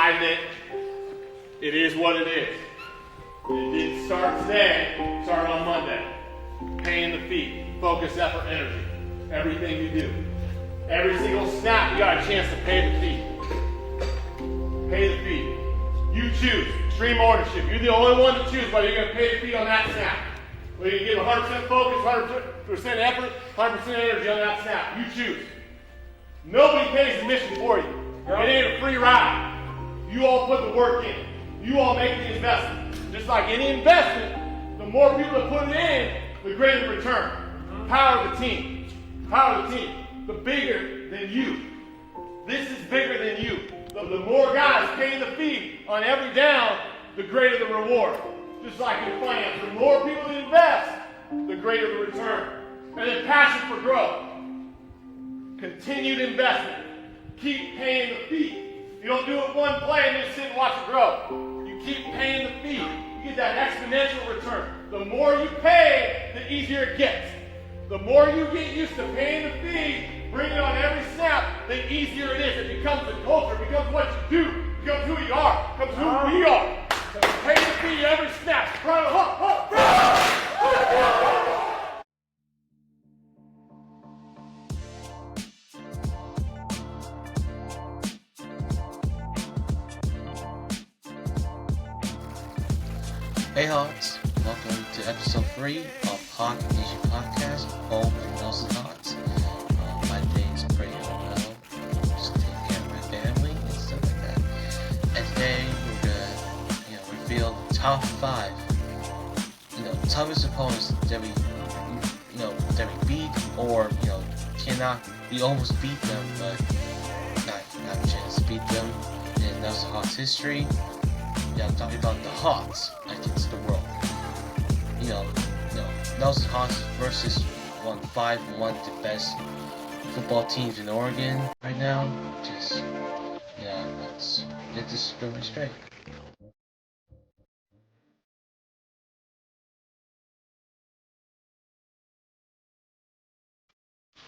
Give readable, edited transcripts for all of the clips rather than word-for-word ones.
deciding it. It is what it is. It didn't start today. It started on Monday. Paying the fee. Focus, effort, energy. Everything you do. Every single snap, you got a chance to pay the fee. Pay the fee. You choose. Extreme ownership. You're the only one to choose whether you're going to pay the fee on that snap. Whether you give 100% focus, 100% effort, 100% energy on that snap. You choose. Nobody pays admission for you. It ain't a free ride. You all put the work in. You all make the investment. Just like any investment, the more people that put it in, the greater the return. Power of the team. Power of the team. The bigger than you. This is bigger than you. The more guys paying the fee on every down, the greater the reward. Just like in finance, the more people that invest, the greater the return. And then passion for growth. Continued investment. Keep paying the fee. You don't do it one play and then sit and watch it grow. You keep paying the fee. You get that exponential return. The more you pay, the easier it gets. The more you get used to paying the fee, bring it on every snap, the easier it is. It becomes the culture. It becomes what you do. It becomes who you are. It becomes who we are. So pay the fee every snap. Hey Hawks, welcome to episode 3 of Hawk Nation Podcast, home of Nelson Hawks. My day's pretty well, just taking care of my family and stuff like that. And today we're gonna, reveal the top 5, toughest opponents that we beat or, we almost beat them, but not a chance to beat them in Nelson Hawks history. Yeah, I'm talking about the Hawks against the world. Nelson Hawks versus 5-1 the best football teams in Oregon right now. Let's get this story straight.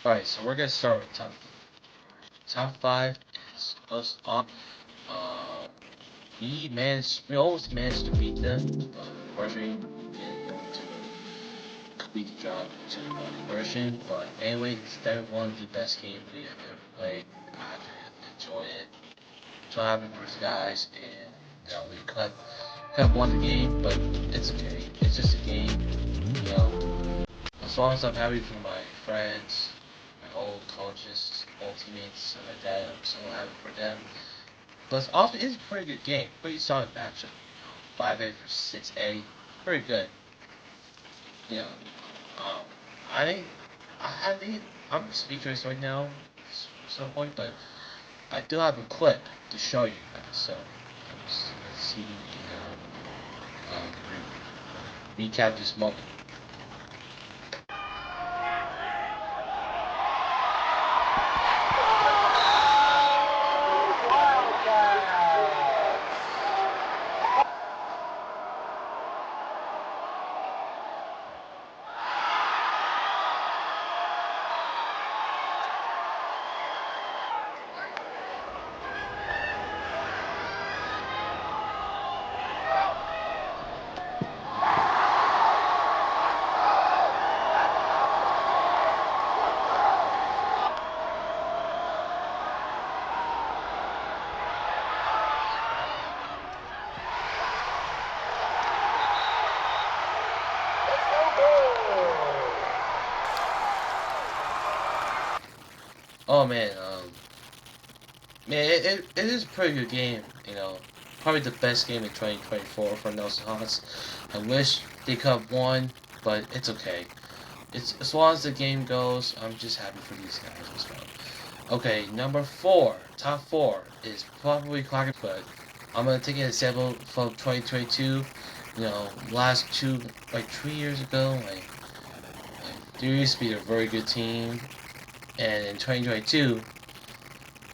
Alright, so we're gonna start with top 5 is us on. We almost managed to beat them, but unfortunately, we didn't go to complete the job to conversion. But anyway, it's definitely one of the best games we have ever played. I enjoyed it. So having these guys, and we could have won the game, but it's okay. It's just a game, As long as I'm happy for my friends, my old coaches, old teammates, stuff like that, I'm so happy for them. But often it's a pretty good game, pretty solid matchup. 5A versus 6A, pretty good. I think I'm speechless right now at some point, but I do have a clip to show you guys. So let's see, recap this moment. Oh man, it is a pretty good game, probably the best game in 2024 for Nelson Hawks. I wish they could have won, but it's okay. It's as long as the game goes, I'm just happy for these guys as well. Okay, number 4, top 4 is probably Clark, but I'm gonna take an example from 2022. Last 3 years ago, there used to be a very good team. And in 2022,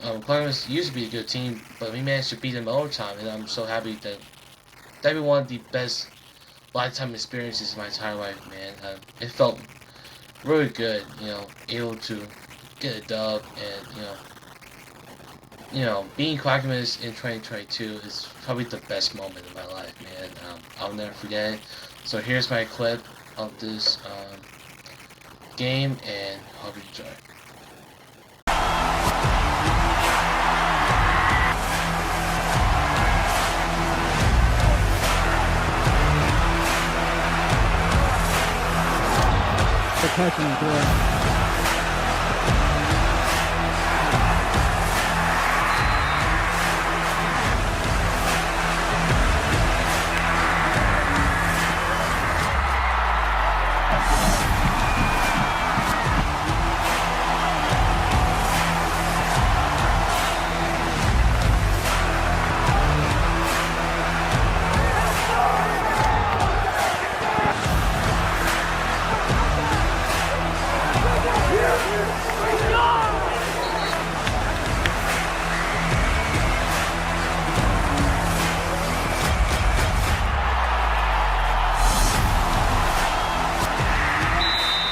Columbus used to be a good team, but we managed to beat them overtime, and I'm so happy that be one of the best lifetime experiences in my entire life, man. It felt really good, able to get a dub and, being Clackamas in 2022 is probably the best moment in my life, man. I'll never forget it. So here's my clip of this game, and hope you enjoy. The catching the door.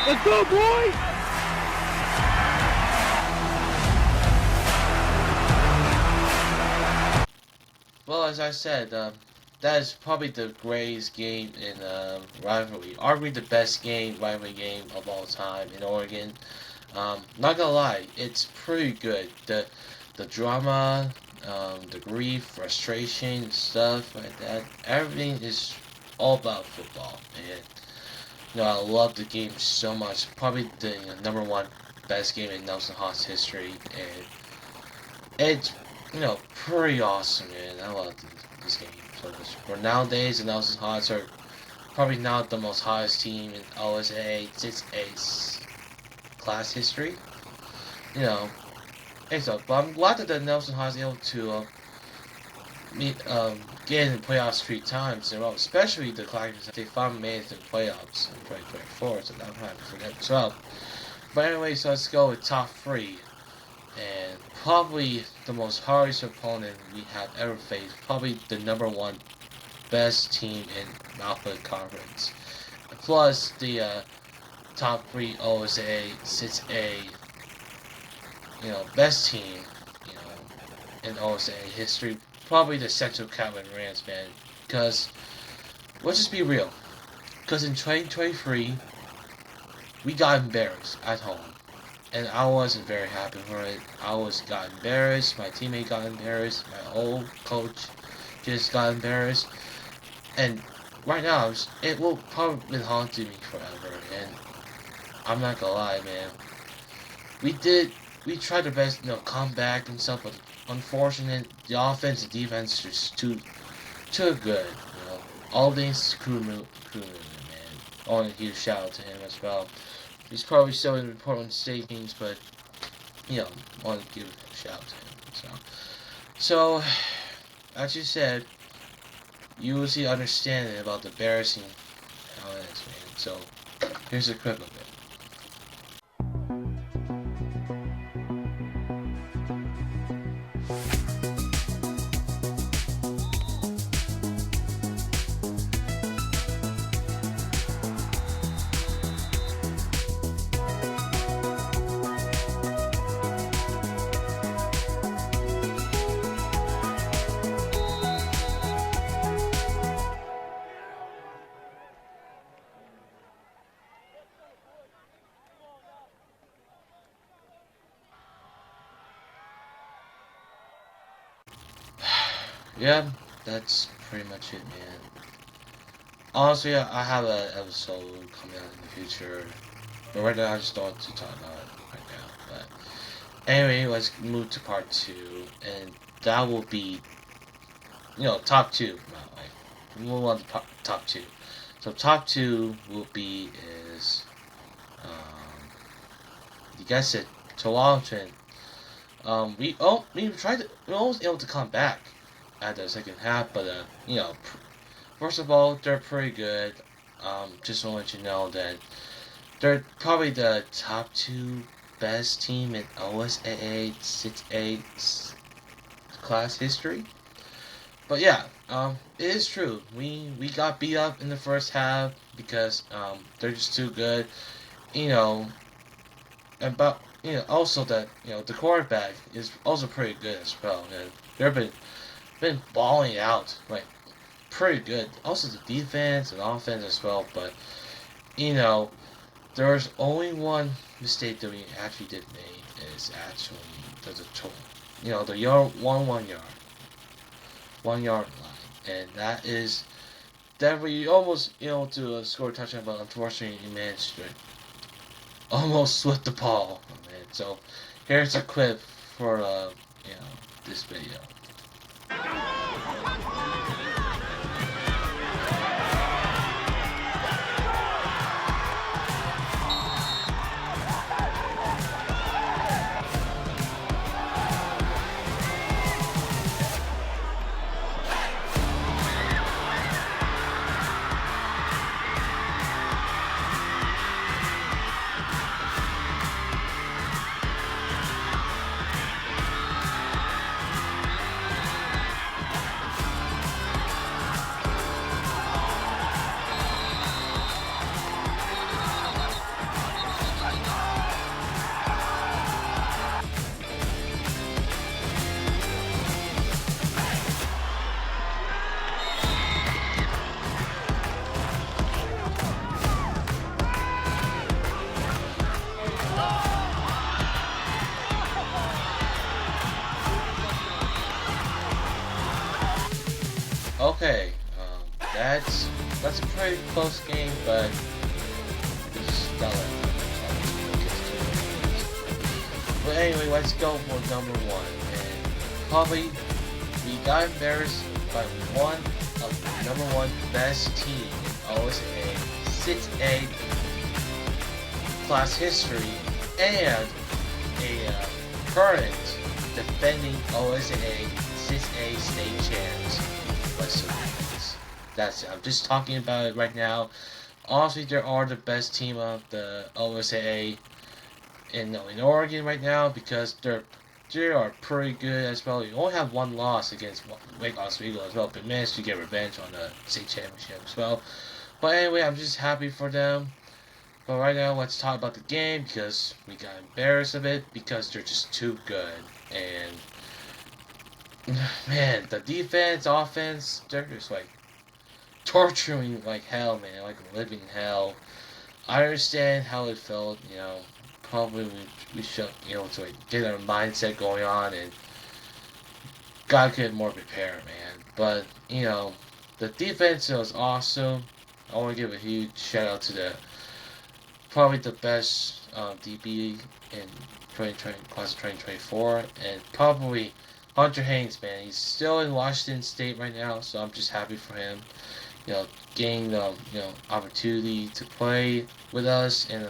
Let's go, boys! Well, as I said, that is probably the greatest game in rivalry. Arguably the best rivalry game of all time in Oregon. Not gonna lie, it's pretty good. The drama, the grief, frustration, stuff like that. Everything is all about football, and I love the game so much. Probably the number one best game in Nelson Haas history, and it's pretty awesome, man. I love this game so much. For nowadays, the Nelson Haas are probably not the most hottest team in OSAA 6A class history. And so, but I'm glad that the Nelson Haas is able to get in the playoffs 3 times in a row, especially the Clackers. They finally made it to the playoffs in 2024, so I'm happy for them as well. But anyway, so let's go with top 3. And probably the most hardest opponent we have ever faced. Probably the number 1 best team in Northwood Conference. Plus the top 3 OSAA 6A, best team, in OSAA history. Probably the Central Catlin Rams, man. Because, let's just be real. Because in 2023, we got embarrassed at home. And I wasn't very happy for it. Got embarrassed. My teammate got embarrassed. My old coach just got embarrassed. And right now, it will probably be haunting me forever. And I'm not gonna lie, man. We tried our best, come back and stuff, but unfortunate, the offense and defense is just too good. All things crew man. I want to give a shout out to him as well. He's probably still in important state teams, but I want to give a shout out to him. So as you said, you will see understanding about the embarrassing how it is, man. So here's a clip of it. Yeah, that's pretty much it, man. Honestly, I have an episode coming out in the future, but right now I just don't want to talk about it right now. But anyway, let's move to part 2, and that will be, top 2. We'll move on to top 2. So top 2 will be is, you guys said Toronto. We were almost able to come back at the second half, but first of all, they're pretty good. Just want to let you know that they're probably the top 2 best team in OSAA 6A class history. But yeah, it is true. We got beat up in the first half because they're just too good. About also that the quarterback is also pretty good as well, and they've been balling out like pretty good. Also the defense and offense as well, but there's only one mistake that we actually did make is actually the yard 1 yard line, and that is that we almost to score a touchdown, but unfortunately we managed to almost with the ball. Oh, man. So here's a clip for this video. Okay, that's a pretty close game, but we just got But anyway, let's go for number one. And probably we got embarrassed by one of the number one best team in OSAA 6A class history and a current defending OSAA 6A state champs. That's it. I'm just talking about it right now. Honestly, they are the best team of the OSAA in Oregon right now because they are pretty good as well. You only have one loss against Wake Oswego as well, but managed to get revenge on the state championship as well. But anyway, I'm just happy for them. But right now, let's talk about the game because we got embarrassed of it because they're just too good. And man, the defense, offense, they're just like torturing like hell, man, like living hell. I understand how it felt, probably we should, to like get our mindset going on and gotta get more prepared, man. But, the defense was awesome. I want to give a huge shout out to probably the best DB in 2020, class of 2024, and probably Hunter Haynes, man. He's still in Washington State right now, so I'm just happy for him. Getting the opportunity to play with us, and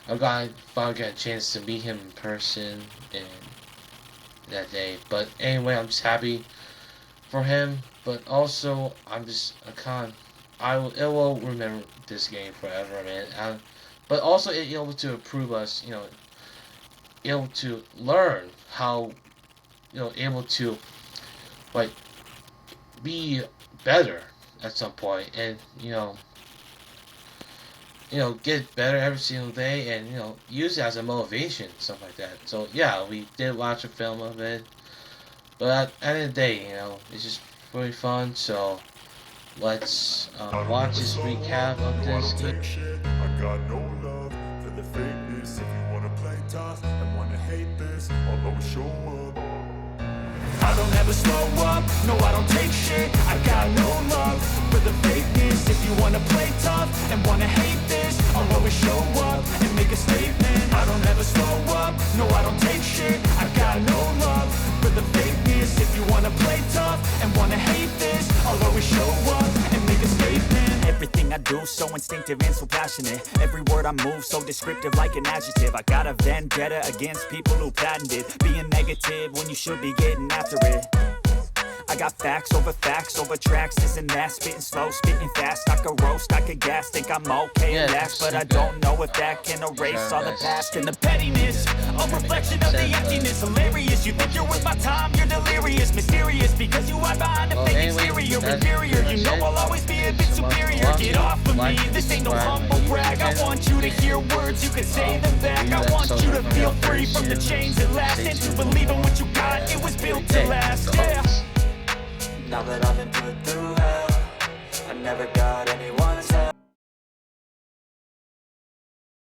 I finally got a chance to meet him in person in that day. But anyway, I'm just happy for him. But also, it will remember this game forever, man. But also, it able to improve us, able to learn how, able to like be better at some point, and get better every single day, and use it as a motivation, stuff like that. So yeah, we did watch a film of it, but at the end of the day, it's just really fun. So let's watch this recap of this game. I got no love for the fakeness. If you wanna play tough and wanna hate this, I'll always show up. I don't ever slow up, no I don't take shit. I got no love for the fakeness. If you wanna play tough and wanna hate this, I'll always show up and make a statement. I don't ever slow up, no I don't take shit. I got no love for the fakeness. If you wanna play tough and wanna hate this, I'll always show up and make a statement. Everything I do so instinctive and so passionate. Every word I move so descriptive like an adjective. I got a vendetta against people who patented being negative when you should be getting after it. I got facts over tracks, this and that. Spitting slow, spitting fast. I could roast, I could gas. Think I'm okay and last, but I don't know if that can erase all the past and the pettiness. A reflection of the emptiness. Hilarious, you think you're worth my time, you're delirious. Mysterious, because you hide behind a fake exterior. Inferior, you know I'll always be a bit superior. it off of me. This ain't no humble brag. I want you to hear words, you can say them back. I want you to feel free from the chains that last, and to believe in what you got, it was built to last. Yeah. Now that I've been put through hell, I never got